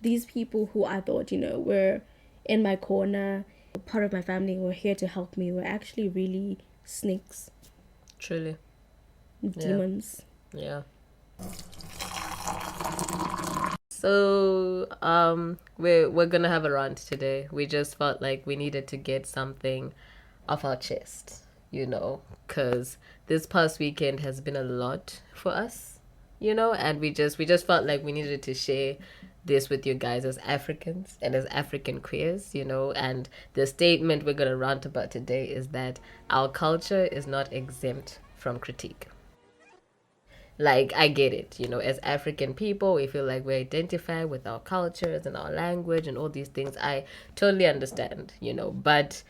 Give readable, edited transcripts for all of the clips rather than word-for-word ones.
these people who I thought, were in my corner, part of my family, were here to help me, were actually really snakes. Truly. Demons. Yeah. So, we're gonna have a rant today. We just felt like we needed to get something off our chest, because this past weekend has been a lot for us, and we just felt like we needed to share this with you guys as Africans and as African queers, and the statement we're gonna rant about today is that our culture is not exempt from critique. Like, I get it, as African people, we feel like we identify with our cultures and our language and all these things. I totally understand, but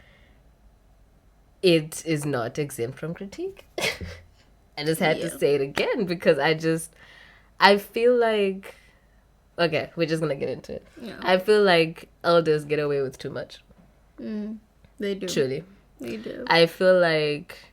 it is not exempt from critique. I just had to say it again because I feel like, okay, we're just gonna get into it. Yeah. I feel like elders get away with too much. They do. Truly. They do. I feel like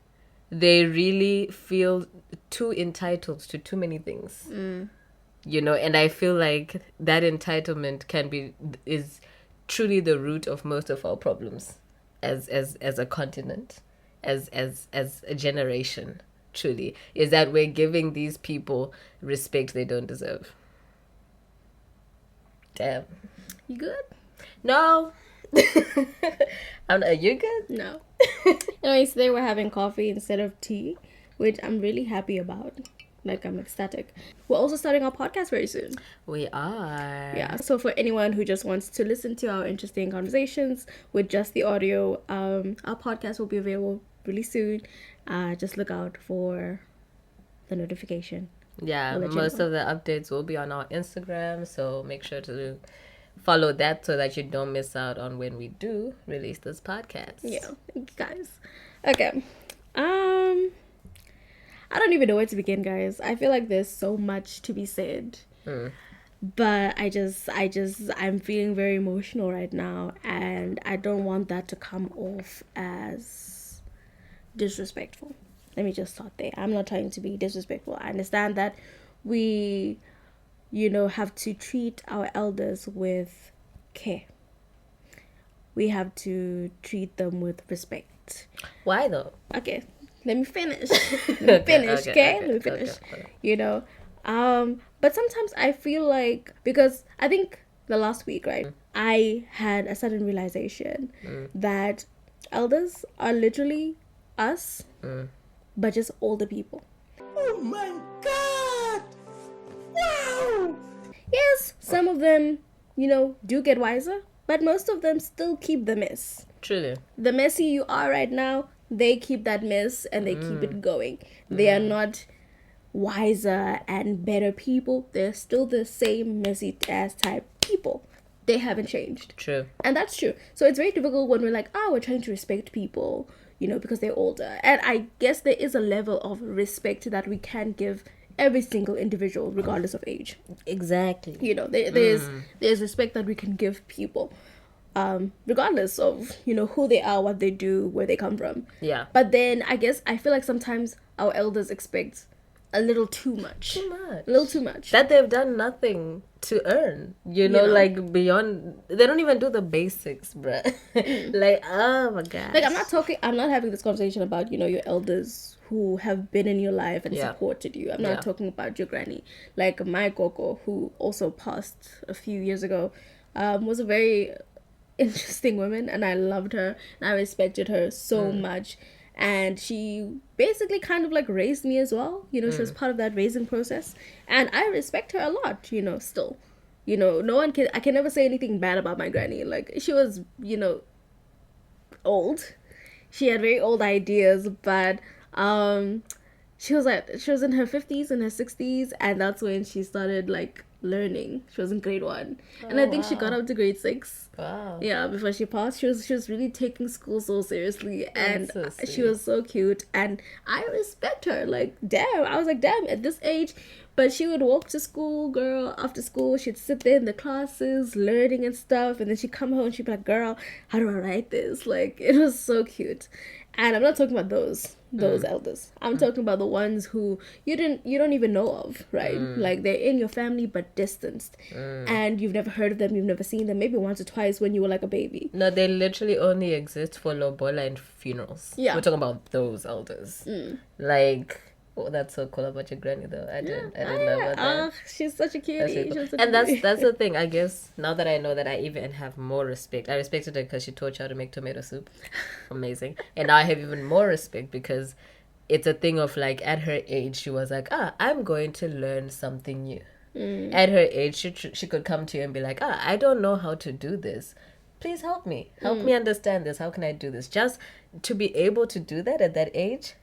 they really feel too entitled to too many things. And I feel like that entitlement is truly the root of most of our problems as a continent, as a generation. Truly, is that we're giving these people respect they don't deserve. Damn. You good? No. Are you good? No. Anyways, today we're having coffee instead of tea, which I'm really happy about. Like, I'm ecstatic. We're also starting our podcast very soon. We are. Yeah, so for anyone who just wants to listen to our interesting conversations with just the audio, our podcast will be available really soon. Just look out for the notification. Yeah, most of the updates will be on our Instagram, so make sure to follow that so that you don't miss out on when we do release this podcast. Yeah, thank you guys. Okay. I don't even know where to begin, guys. I feel like there's so much to be said. But I'm feeling very emotional right now, and I don't want that to come off as disrespectful. Let me just start there. I'm not trying to be disrespectful. I understand that we, have to treat our elders with care. We have to treat them with respect. Why though? Okay, let me finish. Let me finish. But sometimes I feel like, because I think the last week, right, I had a sudden realization that elders are literally us, but just older people. Oh my God! Wow! Yes, some of them, do get wiser, but most of them still keep the mess. Truly. The messy you are right now, they keep that mess and they keep it going. They are not wiser and better people. They're still the same messy ass type people. They haven't changed. True. And that's true. So it's very difficult when we're like, we're trying to respect people, because they're older. And I guess there is a level of respect that we can give every single individual, regardless of age. Exactly. There's respect that we can give people, regardless of who they are, what they do, where they come from. Yeah. But then I feel like sometimes our elders expect a little too much. A little too much. That they've done nothing to earn. Like beyond, they don't even do the basics, bruh. Like, oh my God. Like, I'm not having this conversation about, your elders who have been in your life and supported you. I'm not talking about your granny. Like, my Coco, who also passed a few years ago, was a very interesting woman, and I loved her, and I respected her so much. And she basically kind of like raised me as well. She was part of that raising process, and I respect her a lot, still. I can never say anything bad about my granny. Like, she was, old. She had very old ideas, but she was in her 50s and her 60s, and that's when she started like learning. She was in grade 1, and I think she got up to grade 6. Wow. Yeah, before she passed, she was really taking school so seriously, and she was so cute, and I respect her. Like, damn, I was like, damn, at this age, But she would walk to school, girl. After school, she'd sit there in the classes, learning and stuff. And then she'd come home and she'd be like, girl, how do I write this? Like, it was so cute. And I'm not talking about those elders. I'm talking about the ones who you don't even know of, right? Like, they're in your family but distanced. And you've never heard of them, you've never seen them, maybe once or twice when you were like a baby. No, they literally only exist for lobola and funerals. Yeah. We're talking about those elders. Like, oh, that's so cool about your granny though. I didn't know about that. She's such a cutie. Cool. And that's the thing, I guess. Now that I know that, I even have more respect. I respected her because she taught you how to make tomato soup. Amazing. And now I have even more respect because it's a thing of like, at her age, she was like, I'm going to learn something new. At her age, she could come to you and be like, I don't know how to do this. Please help me. Help me understand this. How can I do this? Just to be able to do that at that age,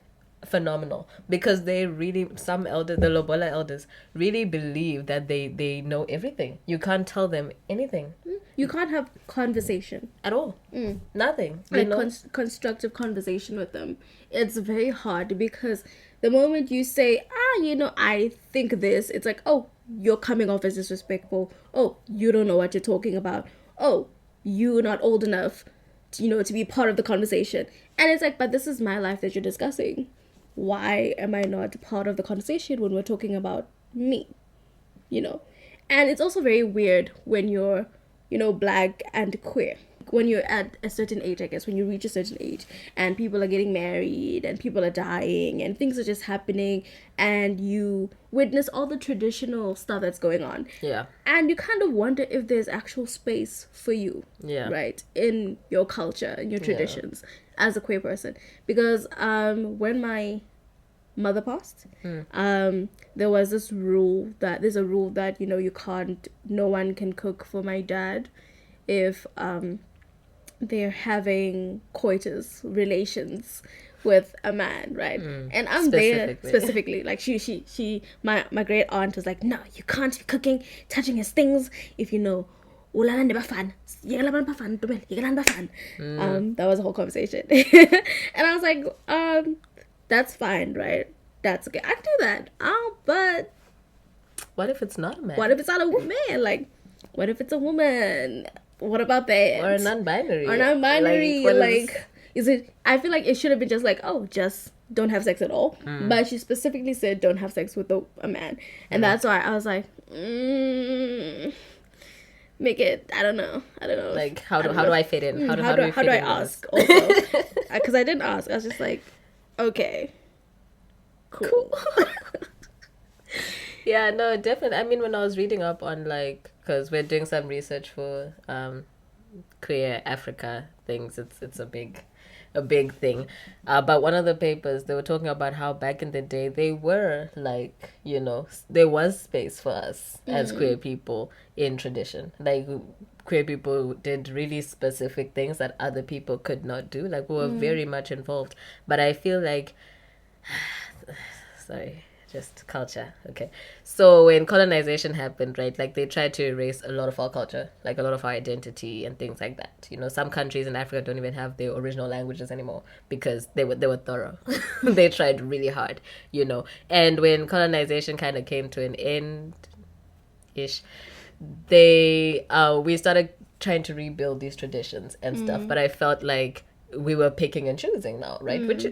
phenomenal. Because they really, some elders, the lobola elders, really believe that they know everything. You can't tell them anything. You can't have conversation At all. Nothing. Like constructive conversation with them. It's very hard because the moment you say, I think this, it's like, oh, you're coming off as disrespectful. Oh, you don't know what you're talking about. Oh, you're not old enough, to be part of the conversation. And it's like, but this is my life that you're discussing. Why am I not part of the conversation when we're talking about me? And it's also very weird when you're, black and queer. When you're at a certain age, I guess, when you reach a certain age and people are getting married and people are dying and things are just happening and you witness all the traditional stuff that's going on. Yeah. And you kind of wonder if there's actual space for you. Yeah. Right? In your culture, in your traditions as a queer person. Because when my mother passed, there was there's a rule that, no one can cook for my dad if they're having coitus relations with a man, right? And I'm there specifically. Like my great aunt was like, no, you can't be touching his things if that was a whole conversation. And I was like, that's fine, right? That's okay. I can do that. But what if it's not a man? What if it's not a man? Like, what if it's a woman? What about that? Or a non-binary. Is it? I feel like it should have been just like, oh, just don't have sex at all. But she specifically said don't have sex with a man, and that's why I was like, make it. I don't know. Like, how do I fit in? How do I ask? Also, because I didn't ask. I was just like, okay, cool. Yeah, no, definitely. I mean, when I was reading up on, like, because we're doing some research for queer Africa things, it's a big thing. But one of the papers, they were talking about how back in the day they were like, there was space for us as queer people in tradition. Like, queer people did really specific things that other people could not do. Like, we were very much involved. But I feel like, sorry, just culture. Okay. So when colonization happened, right, like they tried to erase a lot of our culture, like a lot of our identity and things like that. Some countries in Africa don't even have their original languages anymore because they were thorough. They tried really hard, And when colonization kind of came to an end-ish, we started trying to rebuild these traditions and stuff. But I felt like we were picking and choosing now, right? Which,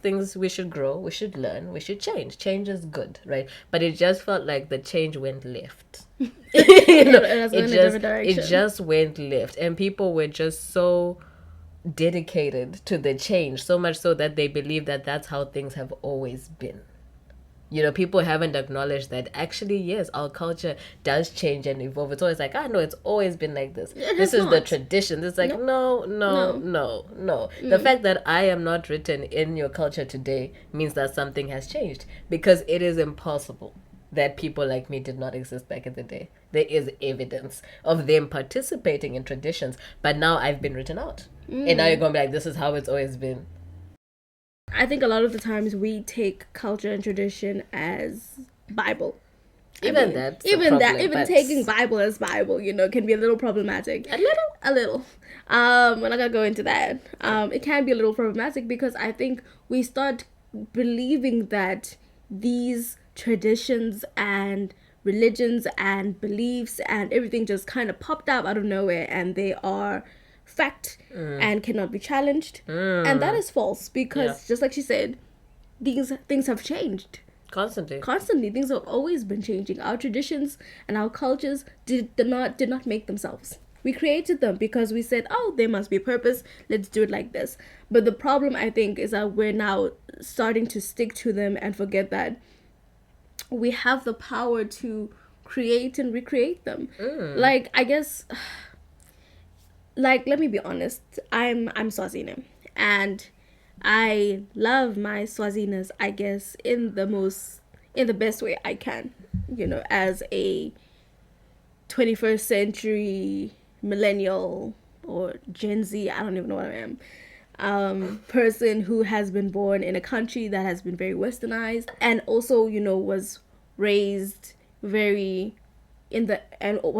things we should grow, we should learn, we should change. Change is good, right? But it just felt like the change went left. It just went left. And people were just so dedicated to the change, so much so that they believe that that's how things have always been. People haven't acknowledged that actually, yes, our culture does change and evolve. It's always like, no, it's always been like this. This is the tradition. It's like, no. The fact that I am not written in your culture today means that something has changed, because it is impossible that people like me did not exist back in the day. There is evidence of them participating in traditions, but now I've been written out. And now you're going to be like, this is how it's always been. I think a lot of the times we take culture and tradition as Bible. Even taking Bible as Bible, can be a little problematic. A little. We're not gonna go into that. It can be a little problematic because I think we start believing that these traditions and religions and beliefs and everything just kind of popped up out of nowhere, and they are fact and cannot be challenged. And that is false, because just like she said, these things have changed constantly. Things have always been changing. Our traditions and our cultures did not make themselves. We created them because we said, oh, there must be a purpose, let's do it like this. But the problem, I think, is that we're now starting to stick to them and forget that we have the power to create and recreate them. Like, I guess, like, let me be honest, I'm Swazini, and I love my Swazinas, I guess, in the best way I can, as a 21st century millennial or Gen Z, I don't even know what I am, person who has been born in a country that has been very westernized, and also, was raised was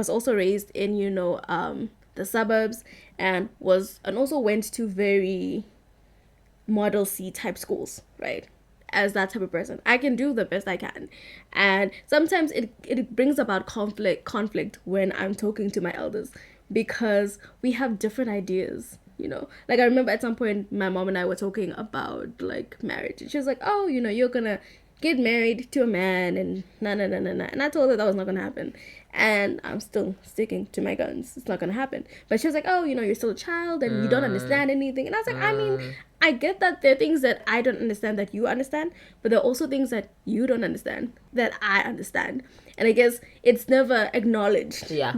also raised in, the suburbs, and also went to very Model C type schools, right? As that type of person, I can do the best I can, and sometimes it brings about conflict when I'm talking to my elders, because we have different ideas. Like, I remember at some point my mom and I were talking about like marriage, and she was like, oh, you're gonna get married to a man and nah. And I told her that was not gonna happen, and I'm still sticking to my guns. It's not gonna happen. But she was like, oh, you're still a child and you don't understand anything. And I was like, I mean, I get that there are things that I don't understand that you understand, but there are also things that you don't understand that I understand. And I guess it's never acknowledged. Yeah.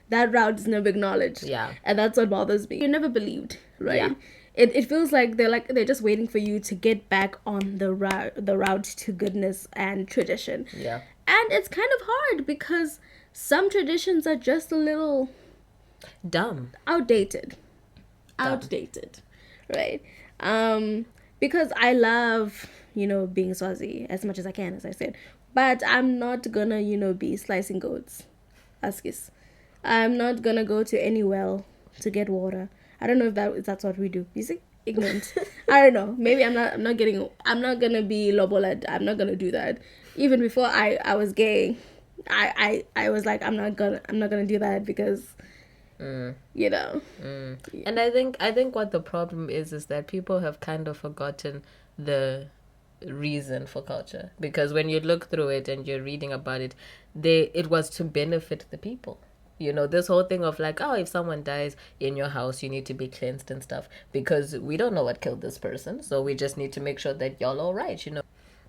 That route is never acknowledged. Yeah. And that's what bothers me. You're never believed, right? Yeah. It feels like they're just waiting for you to get back on the route to goodness and tradition. Yeah. And it's kind of hard because some traditions are just a little dumb, outdated, right? Because I love, being Swazi as much as I can, as I said, but I'm not gonna, be slicing goats, askis. I'm not gonna go to any well to get water. I don't know if that's what we do. You see, ignorant. I don't know. Maybe I'm not gonna be lobolad. I'm not gonna do that. Even before I was gay, I was like, I'm not gonna do that because And I think what the problem is that people have kind of forgotten the reason for culture, because when you look through it and you're reading about it, it was to benefit the people. This whole thing of like, oh, if someone dies in your house, you need to be cleansed and stuff, because we don't know what killed this person, so we just need to make sure that y'all all right.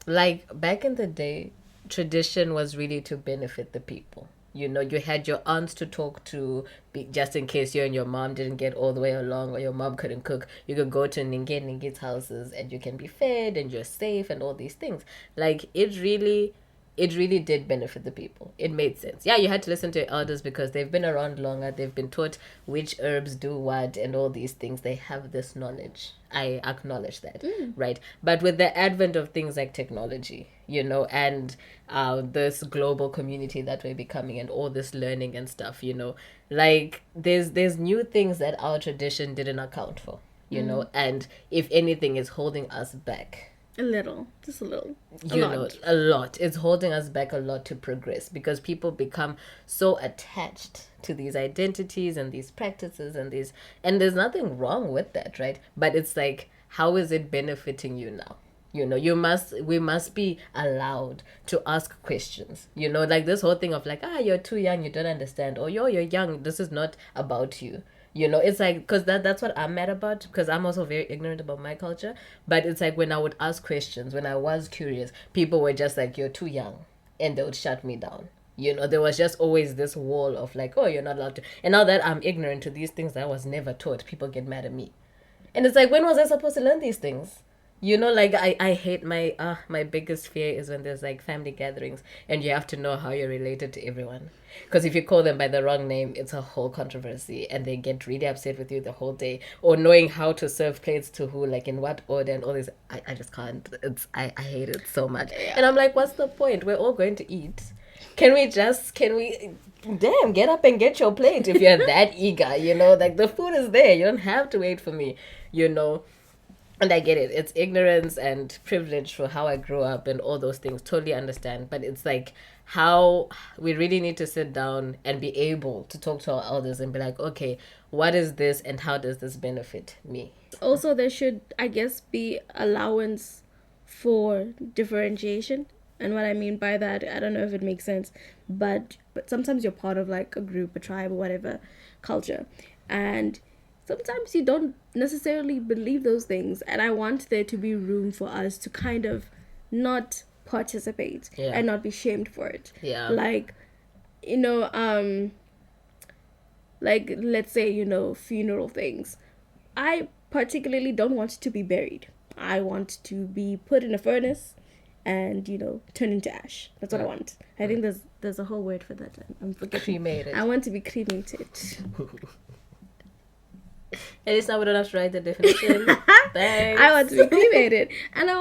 Like back in the day, tradition was really to benefit the people. You had your aunts to talk to, just in case you and your mom didn't get all the way along, or your mom couldn't cook. You could go to Ninge's houses and you can be fed and you're safe and all these things. Like, it really did benefit the people. It made sense. Yeah, you had to listen to your elders because they've been around longer. They've been taught which herbs do what and all these things. They have this knowledge. I acknowledge that, right? But with the advent of things like technology, and this global community that we're becoming, and all this learning and stuff, like there's new things that our tradition didn't account for, and if anything is holding us back. Just a little. A lot. It's holding us back a lot to progress, because people become so attached to these identities and these practices and there's nothing wrong with that, right? But it's like, how is it benefiting you now? We must be allowed to ask questions, like this whole thing of like, you're too young, you don't understand, or you're young, this is not about you. It's like, because that's what I'm mad about, because I'm also very ignorant about my culture. But it's like, when I would ask questions, when I was curious, people were just like, you're too young, and they would shut me down. There was just always this wall of like, oh, you're not allowed to. And now that I'm ignorant to these things that I was never taught, people get mad at me. And it's like, when was I supposed to learn these things? Like, I hate my biggest fear is when there's like family gatherings and you have to know how you're related to everyone. Because if you call them by the wrong name, it's a whole controversy and they get really upset with you the whole day. Or knowing how to serve plates to who, like in what order and all this. I just can't. I hate it so much. Yeah. And I'm like, what's the point? We're all going to eat. Can we get up and get your plate if you're that eager, like the food is there. You don't have to wait for me, And I get it. It's ignorance and privilege for how I grew up and all those things. Totally understand. But it's like how we really need to sit down and be able to talk to our elders and be like, okay, what is this and how does this benefit me? Also, there should, I guess, be allowance for differentiation. And what I mean by that, I don't know if it makes sense, but sometimes you're part of like a group, a tribe, or whatever culture. And sometimes you don't necessarily believe those things, and I want there to be room for us to kind of not participate and not be shamed for it. Like, you know, like let's say, you know, funeral things. I particularly don't want to be buried. I want to be put in a furnace and, you know, turn into ash. That's what I want. I think there's a whole word for that. I'm forgetting. Cremated. I want to be cremated. At least now we don't have to write the definition. Thanks. I want to be cremated, and I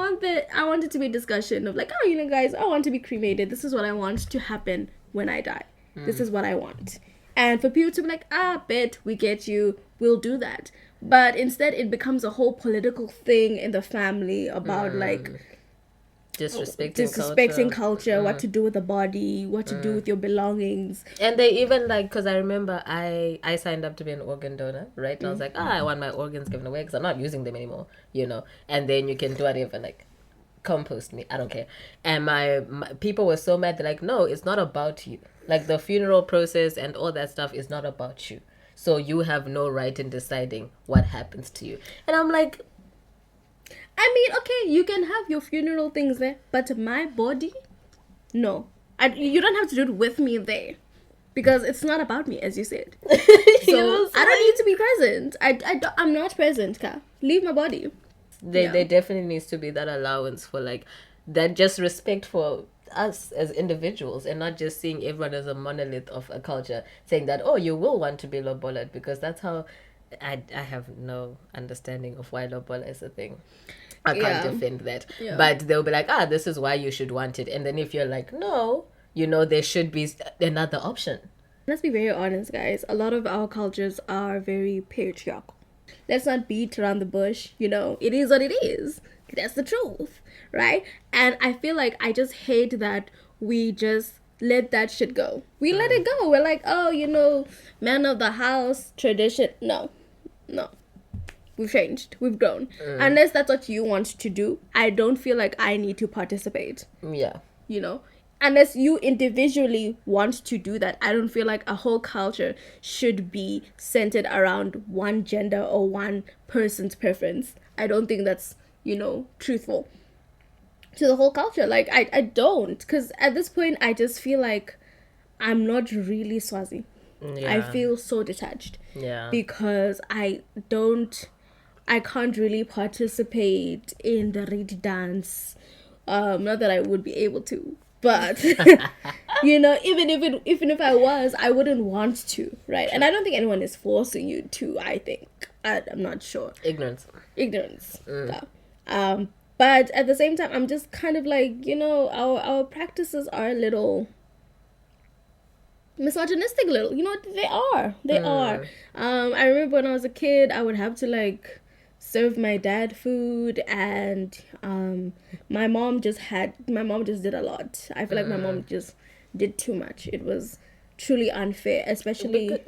want it to be a discussion of like, oh, you know, guys, I want to be cremated. This is what I want to happen when I die. This is what I want, and for people to be like, bet we get you, we'll do that. But instead, it becomes a whole political thing in the family about like disrespecting culture, what to do with the body, what to do with your belongings. And they even like, because I remember I signed up to be an organ donor, right? And I was like, I want my organs given away because I'm not using them anymore, you know. And then you can do whatever, like compost me, I don't care. And my people were so mad. They're like, no, it's not about you. Like the funeral process and all that stuff is not about you. So you have no right in deciding what happens to you. And I'm like, I mean, okay, you can have your funeral things there, but my body, no. You don't have to do it with me there, because it's not about me, as you said. So I don't need to be present. I'm not present, Ka. Leave my body. There definitely needs to be that allowance for like that, just respect for us as individuals, and not just seeing everyone as a monolith of a culture, saying that, oh, you will want to be lobola, because that's how I have no understanding of why lobola is a thing. I can't defend that. But they'll be like, this is why you should want it. And then if you're like, no, you know, there should be another option. Let's be very honest, guys. A lot of our cultures are very patriarchal. Let's not beat around the bush. You know, it is what it is. That's the truth, right? And I feel like I just hate that we just let that shit go. We let it go. We're like, oh, you know, man of the house, tradition. No. We've changed. We've grown. Unless that's what you want to do, I don't feel like I need to participate. Yeah. You know? Unless you individually want to do that, I don't feel like a whole culture should be centered around one gender or one person's preference. I don't think that's, you know, truthful to the whole culture. Like, I don't. Because at this point, I just feel like I'm not really Swazi. Yeah. I feel so detached. Yeah. Because I can't really participate in the reed dance. Not that I would be able to, but you know, even if I was, I wouldn't want to, right? And I don't think anyone is forcing you to. I think I'm not sure. Ignorance. Yeah. But at the same time, I'm just kind of like, you know, our practices are a little misogynistic, little, you know. They are. I remember when I was a kid, I would have to like serve my dad food, and my mom just did a lot. I feel like my mom just did too much. It was truly unfair, especially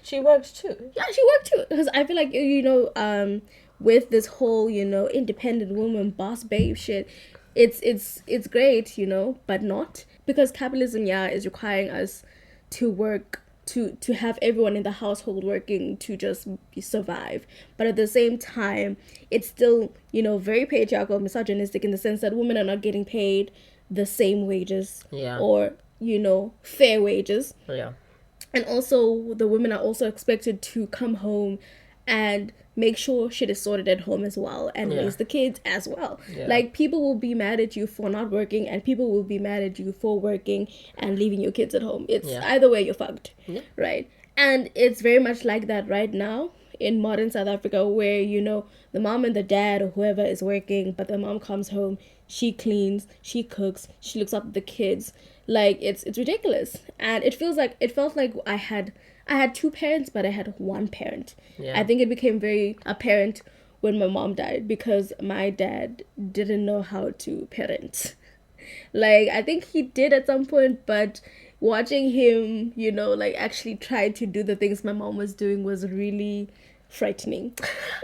she worked too. Yeah, she worked too, because I feel like, you know, with this whole, you know, independent woman boss babe shit, it's great, you know, but not, because capitalism is requiring us to work, to have everyone in the household working to just survive. But at the same time, it's still, you know, very patriarchal, misogynistic, in the sense that women are not getting paid the same wages, or, you know, fair wages. And also the women are also expected to come home and make sure shit is sorted at home as well, and raise the kids as well. Like, people will be mad at you for not working, and people will be mad at you for working and leaving your kids at home. It's either way, you're fucked, right? And it's very much like that right now in modern South Africa, where, you know, the mom and the dad or whoever is working, but the mom comes home, she cleans, she cooks, she looks after the kids. Like, it's ridiculous. And it felt like I had two parents, but I had one parent. I think it became very apparent when my mom died, because my dad didn't know how to parent. Like, I think he did at some point, but watching him, you know, like actually try to do the things my mom was doing was really frightening.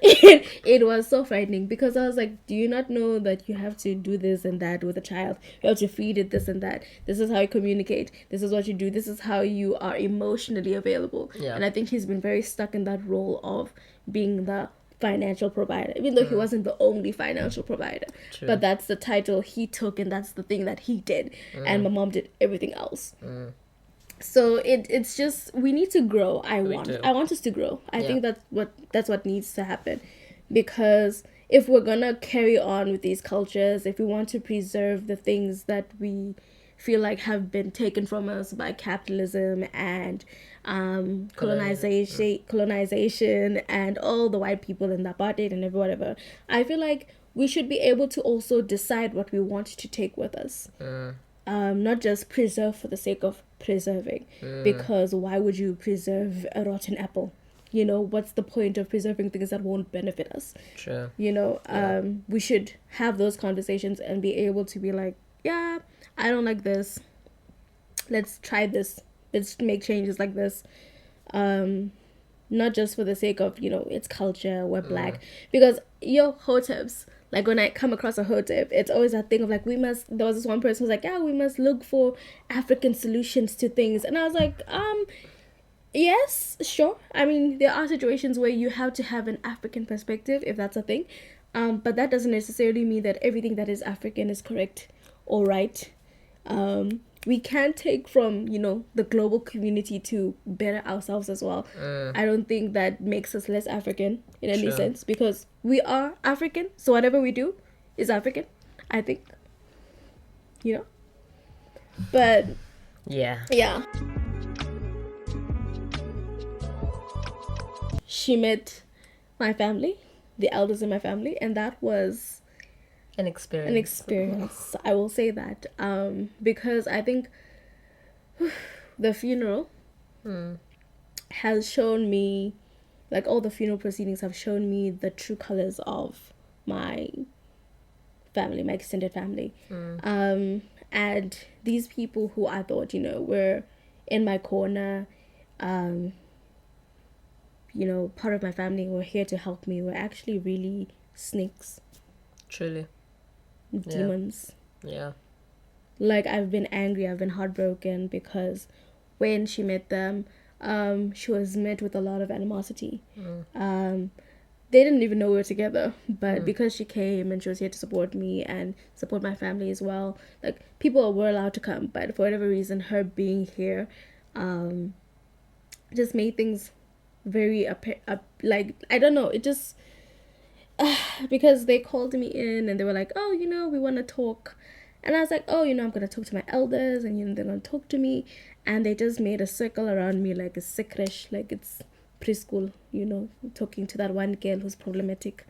It was so frightening, because I was like, do you not know that you have to do this and that with a child? You have to feed it this and that. This is how you communicate. This is what you do. This is how you are emotionally available. Yeah. And I think he's been very stuck in that role of being the financial provider, even though he wasn't the only financial provider. True. But that's the title he took, and that's the thing that he did. And my mom did everything else. So it's just, we need to grow. I want us to grow. I think that's what needs to happen, because if we're gonna carry on with these cultures, if we want to preserve the things that we feel like have been taken from us by capitalism and colonization and all the white people and the apartheid and whatever, I feel like we should be able to also decide what we want to take with us. Not just preserve for the sake of preserving, because why would you preserve a rotten apple? You know, what's the point of preserving things that won't benefit us? True. You know, we should have those conversations and be able to be like, yeah, I don't like this. Let's try this. Let's make changes like this. Not just for the sake of, you know, it's culture, we're black. Because, hoteps, like when I come across a hotep, it's always that thing of like, there was this one person who was like, yeah, we must look for African solutions to things. And I was like, yes, sure. I mean, there are situations where you have to have an African perspective, if that's a thing. But that doesn't necessarily mean that everything that is African is correct or right. We can take from, you know, the global community to better ourselves as well. I don't think that makes us less African in any sense, because we are African. So whatever we do is African, I think. You know? But yeah. She met my family, the elders in my family, and that was an experience. I will say that, because I think the funeral has shown me, like all the funeral proceedings have shown me the true colors of my family, my extended family. And these people who I thought, you know, were in my corner, you know, part of my family, were here to help me, were actually really snakes. Truly. Demons. Yeah. Like, I've been angry, I've been heartbroken, because when she met them, she was met with a lot of animosity. They didn't even know we were together, but because she came and she was here to support me and support my family as well, like, people were allowed to come, but for whatever reason, her being here just made things very like, I don't know, it just because they called me in and they were like, oh, you know, we want to talk. And I was like, oh, you know, I'm going to talk to my elders, and, you know, they're going to talk to me. And they just made a circle around me like a secresh, like it's preschool, you know, talking to that one girl who's problematic,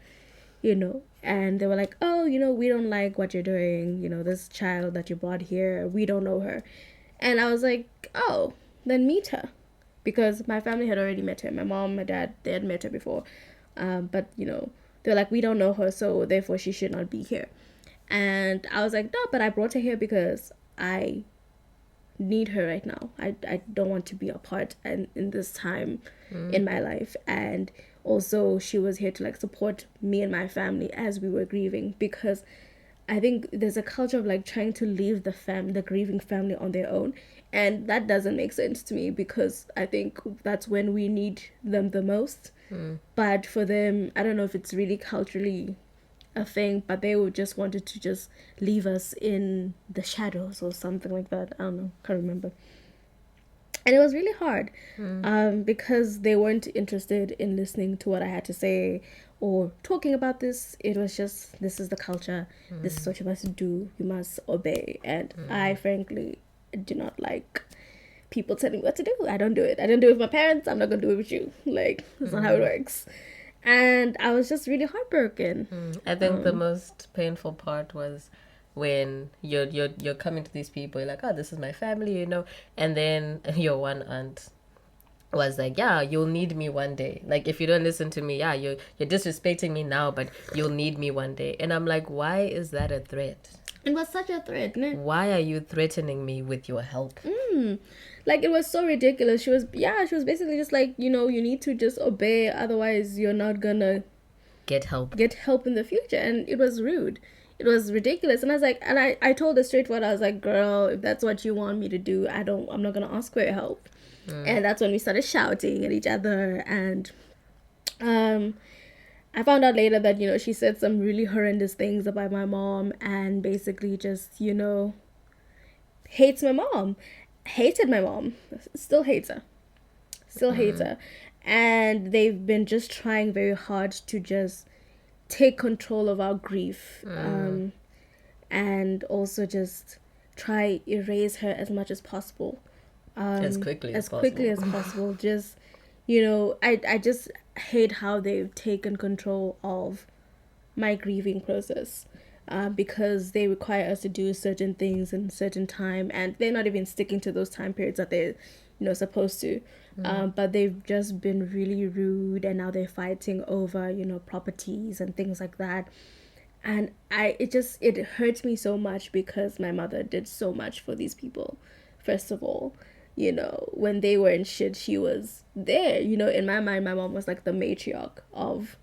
you know. And they were like, oh, you know, we don't like what you're doing. You know, this child that you brought here, we don't know her. And I was like, oh, then meet her. Because my family had already met her. My mom, my dad, they had met her before. But, you know, they're like, we don't know her, so therefore she should not be here. And I was like, no, but I brought her here because I need her right now. I don't want to be apart and in this time in my life. And also she was here to like support me and my family as we were grieving, because I think there's a culture of like trying to leave the grieving family on their own, and that doesn't make sense to me, because I think that's when we need them the most. But for them, I don't know if it's really culturally a thing, but they would just wanted to just leave us in the shadows or something like that. I don't know, can't remember. And it was really hard because they weren't interested in listening to what I had to say or talking about this. It was just, this is the culture, this is what you must do, you must obey. And I frankly do not like people telling me what to do. I don't do it. I don't do it with my parents. I'm not gonna do it with you. Like, that's not how it works. And I was just really heartbroken. I think the most painful part was when you're coming to these people, you're like, oh, this is my family, you know, and then your one aunt was like, yeah, you'll need me one day. Like, if you don't listen to me, yeah, you're disrespecting me now, but you'll need me one day. And I'm like, why is that a threat? It was such a threat. Why are you threatening me with your help? Like, it was so ridiculous. She was basically just like, you need to just obey, otherwise you're not gonna get help in the future. And it was rude. It was ridiculous. And I was like, and I told her straightforward, I was like, girl, if that's what you want me to do, I'm not gonna ask for your help. And that's when we started shouting at each other. And I found out later that, she said some really horrendous things about my mom, and basically just, hated my mom, still hates her. And they've been just trying very hard to just take control of our grief, and also just try erase her as much as possible, as quickly as possible. Just, I just hate how they've taken control of my grieving process, because they require us to do certain things in a certain time, and they're not even sticking to those time periods that they're supposed to. But they've just been really rude, and now they're fighting over properties and things like that. And it hurts me so much, because my mother did so much for these people. First of all, when they were in shit, she was there. In my mind, my mom was like the matriarch of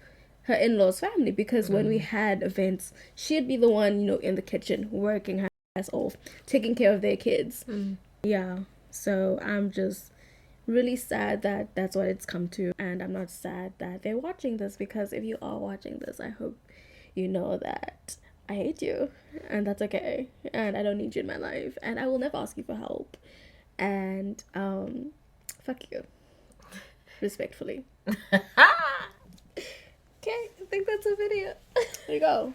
her in-laws family, because when we had events, she'd be the one in the kitchen working her ass off, taking care of their kids. Yeah, so I'm just really sad that that's what it's come to. And I'm not sad that they're watching this, because if you are watching this, I hope you know that I hate you, and that's okay, and I don't need you in my life, and I will never ask you for help, and fuck you, respectfully. Okay, I think that's a video. There you go.